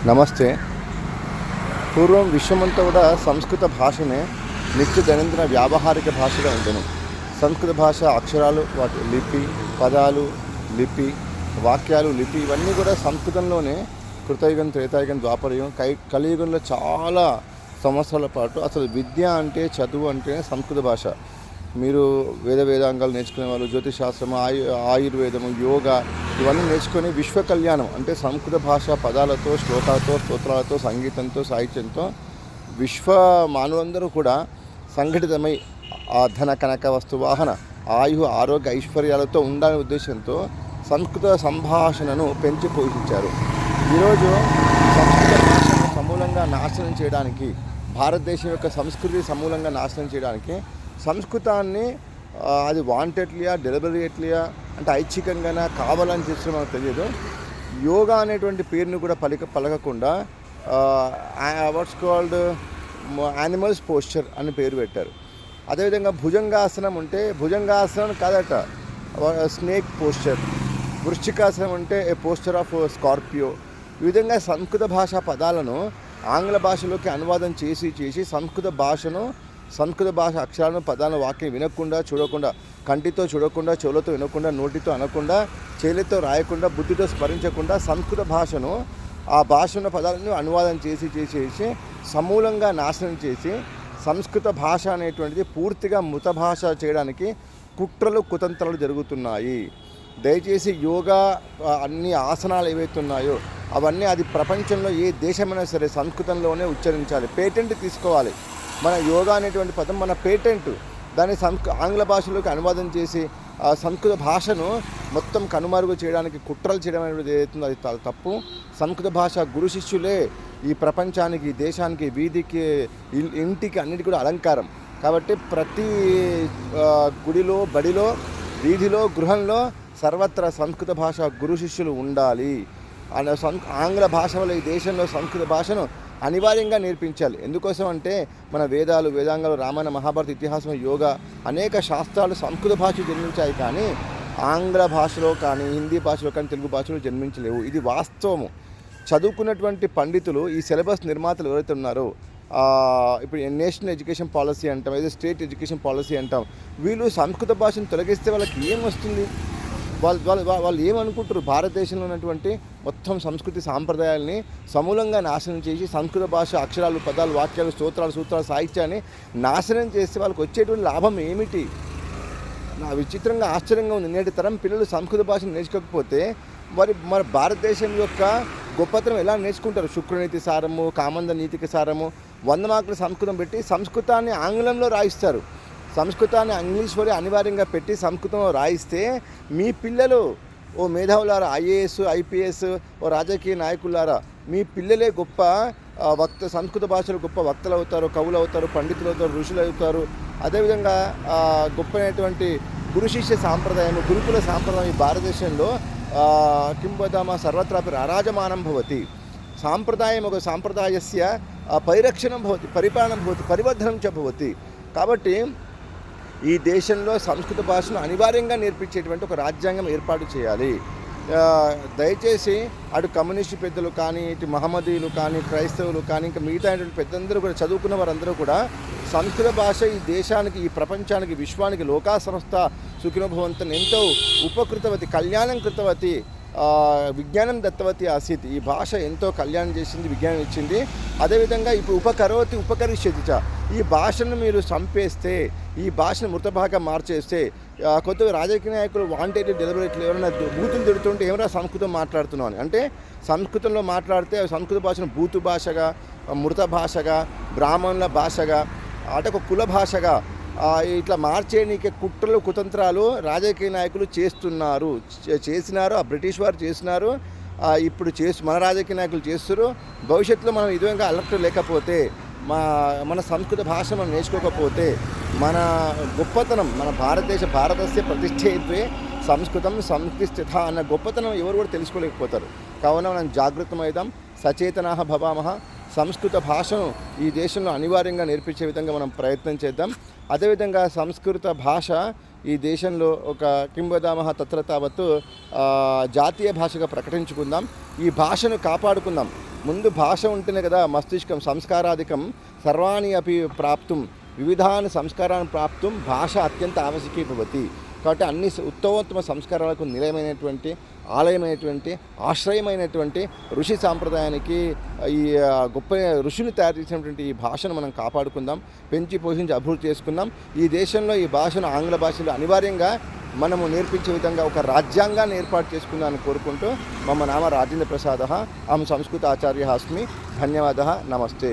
నమస్తే. పూర్వం విశ్వమంతా కూడా సంస్కృత భాషనే నిత్య దైనందిన వ్యావహారిక భాషగా ఉండెను. సంస్కృత భాష అక్షరాలు, వాటి లిపి, పదాలు, లిపి, వాక్యాలు, లిపి ఇవన్నీ కూడా సంస్కృతంలోనే కృతయుగం, త్రేతాయుగం, ద్వాపరయుగం, కలియుగంలో చాలా సంవత్సరాల పాటు అసలు విద్య అంటే, చదువు అంటే సంస్కృత భాష. మీరు వేదాంగాలు నేర్చుకునే వాళ్ళు, జ్యోతిషాస్త్రము, ఆయుర్వేదము, యోగా ఇవన్నీ నేర్చుకొని విశ్వ కళ్యాణం అంటే సంస్కృత భాష పదాలతో, శ్లోకాలతో, స్తోత్రాలతో, సంగీతంతో, సాహిత్యంతో విశ్వ మానవులందరూ కూడా సంఘటితమై ధన కనక వస్తు వాహన ఆయు ఆరోగ్య ఐశ్వర్యాలతో ఉండాలనే ఉద్దేశంతో సంస్కృత సంభాషణను పెంచి పోషించారు. ఈరోజు సంస్కృత భాషను సమూలంగా నాశనం చేయడానికి, భారతదేశం యొక్క సంస్కృతి సమూలంగా నాశనం చేయడానికి సంస్కృతాన్ని అది వాంటెడ్లియా, డెలిబరేట్లియా అంటే ఐచ్ఛికంగా కావాలని చేస్తే మనకు తెలియదు. యోగా అనేటువంటి పేరుని కూడా పలకకుండా వాట్స్ కాల్డ్ యానిమల్స్ పోస్చర్ అని పేరు పెట్టారు. అదేవిధంగా భుజంగాసనం ఉంటే భుజంగాసనం కాదట, స్నేక్ పోస్చర్. వృశ్చికాసనం అంటే ఏ పోస్చర్ ఆఫ్ స్కార్పియో. ఈ విధంగా సంస్కృత భాషా పదాలను ఆంగ్ల భాషలోకి అనువాదం చేసి సంస్కృత భాష అక్షరాలను, పదాలను, వాక్యం వినకుండా, చూడకుండా, కంటితో చూడకుండా, చెవులతో వినకుండా, నోటితో అనకుండా, చేతితో రాయకుండా, బుద్ధితో స్మరించకుండా సంస్కృత భాషను, ఆ భాష ఉన్న పదాలను అనువాదం చేసి సమూలంగా నాశనం చేసి సంస్కృత భాష అనేటువంటిది పూర్తిగా మృత భాష చేయడానికి కుట్రలు, కుతంత్రాలు జరుగుతున్నాయి. దయచేసి యోగా అన్ని ఆసనాలు ఏవైతే ఉన్నాయో అవన్నీ అది ప్రపంచంలో ఏ దేశమైనా సరే సంస్కృతంలోనే ఉచ్చరించాలి. పేటెంట్ తీసుకోవాలి. మన యోగా అనేటువంటి పదం మన పేటెంట్. దాన్ని ఆంగ్ల భాషలోకి అనువాదం చేసి ఆ సంస్కృత భాషను మొత్తం కనుమరుగు చేయడానికి కుట్రలు చేయడం అనేది ఏదైతుందో అది తప్పు. సంస్కృత భాష గురు శిష్యులే ఈ ప్రపంచానికి, దేశానికి, వీధికి, ఇంటికి అన్నిటికీ కూడా అలంకారం. కాబట్టి ప్రతి గుడిలో, బడిలో, వీధిలో, గృహంలో సర్వత్రా సంస్కృత భాష గురు శిష్యులు ఉండాలి. ఆంగ్ల భాష వల్ల ఈ దేశంలో సంస్కృత భాషను అనివార్యంగా నేర్పించాలి. ఎందుకోసం అంటే మన వేదాలు, వేదాంగాలు, రామాయణ, మహాభారత, ఇతిహాసం, యోగా అనేక శాస్త్రాలు సంస్కృత భాష జన్మించాయి, కానీ ఆంగ్ల భాషలో కానీ, హిందీ భాషలో కానీ, తెలుగు భాషలో జన్మించలేవు. ఇది వాస్తవము. చదువుకున్నటువంటి పండితులు, ఈ సిలబస్ నిర్మాతలు ఎవరైతే ఉన్నారో, ఇప్పుడు నేషనల్ ఎడ్యుకేషన్ పాలసీ అంటాం, ఏదో స్టేట్ ఎడ్యుకేషన్ పాలసీ అంటాం, వీళ్ళు సంస్కృత భాషను తొలగిస్తే వాళ్ళకి ఏం వస్తుంది? వాళ్ళు ఏమనుకుంటారు? భారతదేశంలో ఉన్నటువంటి మొత్తం సంస్కృతి సాంప్రదాయాల్ని సమూలంగా నాశనం చేసి సంస్కృత భాష అక్షరాలు, పదాలు, వాక్యాలు, స్తోత్రాలు, సూత్రాలు, సాహిత్యాన్ని నాశనం చేస్తే వాళ్ళకి వచ్చేటువంటి లాభం ఏమిటి? నా విచిత్రంగా, ఆశ్చర్యంగా ఉంది. నేటి తరం పిల్లలు సంస్కృత భాషను నేర్చుకోకపోతే మన భారతదేశం యొక్క గొప్పతనం ఎలా నేర్చుకుంటారు? శుక్రనీతి సారము, కామంద నీతికి సారము, 100 మార్కులు సంస్కృతం పెట్టి సంస్కృతాన్ని ఆంగ్లంలో రాయిస్తారు. సంస్కృతాన్ని ఇంగ్లీష్ వరే అనివార్యంగా పెట్టి సంస్కృతంలో రాయిస్తే మీ పిల్లలు, ఓ మేధావులారా, ఐఏఎస్, ఐపీఎస్, ఓ రాజకీయ నాయకులారా, మీ పిల్లలే గొప్ప సంస్కృత భాషలో గొప్ప వక్తలు అవుతారు, కవులు అవుతారు, పండితులు అవుతారు, ఋషులు అవుతారు. అదేవిధంగా గొప్పైనటువంటి గురు శిష్య సాంప్రదాయం, గురుకుల సాంప్రదాయం ఈ భారతదేశంలో కిం వదామः సర్వత్రాపి అరాజమానం భవతి. సాంప్రదాయం ఒక సాంప్రదాయస్య పరిరక్షణం భవతి, పరిపాలనం భవతి, పరివర్ధనం చ భవతి. కాబట్టి ఈ దేశంలో సంస్కృత భాషను అనివార్యంగా నేర్పించేటువంటి ఒక రాజ్యాంగం ఏర్పాటు చేయాలి. దయచేసి అటు కమ్యూనిస్టు పెద్దలు కానీ, ఇటు మహమ్మదీయులు కానీ, క్రైస్తవులు కానీ, ఇంకా మిగతా పెద్దందరూ కూడా, చదువుకున్న వారందరూ కూడా సంస్కృత భాష ఈ దేశానికి, ఈ ప్రపంచానికి, విశ్వానికి లోకా సంస్థ సుఖినోభవంతన్ ఎంతో ఉపకృతవతి, కళ్యాణం కృతవతి, విజ్ఞానం దత్తవతి ఆసీత్. ఈ భాష ఎంతో కళ్యాణం చేసింది, విజ్ఞానం ఇచ్చింది. అదేవిధంగా ఇప్పుడు ఉపకరిష్యతి చ. ఈ భాషను మీరు చంపేస్తే, ఈ భాషను మృతభాగా మార్చేస్తే, కొత్తగా రాజకీయ నాయకులు వాంటెడ్, డెలిబరేట్లు ఎవరైనా బూతులు తిడుతుంటే ఏమైనా సంస్కృతం మాట్లాడుతున్నాం అని అంటే, సంస్కృతంలో మాట్లాడితే సంస్కృత భాషను బూతు భాషగా, మృత భాషగా, బ్రాహ్మణుల భాషగా, అంటే ఒక కుల భాషగా ఇట్లా మార్చేయడానికి కుట్రలు, కుతంత్రాలు రాజకీయ నాయకులు చేసినారు. ఆ బ్రిటిష్ వారు చేసినారు, ఇప్పుడు మన రాజకీయ నాయకులు చేస్తున్నారు. భవిష్యత్తులో మనం ఈ విధంగా అలర్ట్ లేకపోతే, మన సంస్కృత భాష మనం నేర్చుకోకపోతే, మన గొప్పతనం, మన భారతస్య ప్రతిష్ఠేత్వే సంస్కృతం సంస్థిత అన్న గొప్పతనం ఎవరు కూడా తెలుసుకోలేకపోతారు. కావున మనం జాగృతమైదాం, సచేతనాః భవామః. సంస్కృత భాషను ఈ దేశంలో అనివార్యంగా నేర్పించే విధంగా మనం ప్రయత్నం చేద్దాం. అదేవిధంగా సంస్కృత భాష ఈ దేశంలో ఒక కిం వదామః తత్ర తావత్ జాతీయ భాషగా ప్రకటించుకుందాం. ఈ భాషను కాపాడుకుందాం. ముందు భాష ఉంటేనే కదా మస్తిష్కం సంస్కారాధికం సర్వాణి అపి ప్రాప్తుం వివిధాన్ని సంస్కారాన్ని ప్రాప్తుం భాష అత్యంత ఆవశ్యకీ భవతి. కాబట్టి అన్ని ఉత్తమోత్తమ సంస్కారాలకు నిలయమైనటువంటి ఆలయమైనటువంటి ఆశ్రయమైనటువంటి ఋషి సాంప్రదాయానికి ఈ గొప్ప ఋషులు తయారు చేసినటువంటి ఈ భాషను మనం కాపాడుకుందాం, పెంచి పోషించి అభివృద్ధి చేసుకుందాం. ఈ దేశంలో ఈ భాషను ఆంగ్ల భాషలో అనివార్యంగా మనము నేర్పించే విధంగా ఒక రాజ్యాంగాన్ని ఏర్పాటు చేసుకుందామని కోరుకుంటూ మమ నామ రాజేంద్ర ప్రసాదः అహం సంస్కృత ఆచార్యः అస్మి. ధన్యవాదः. నమస్తే.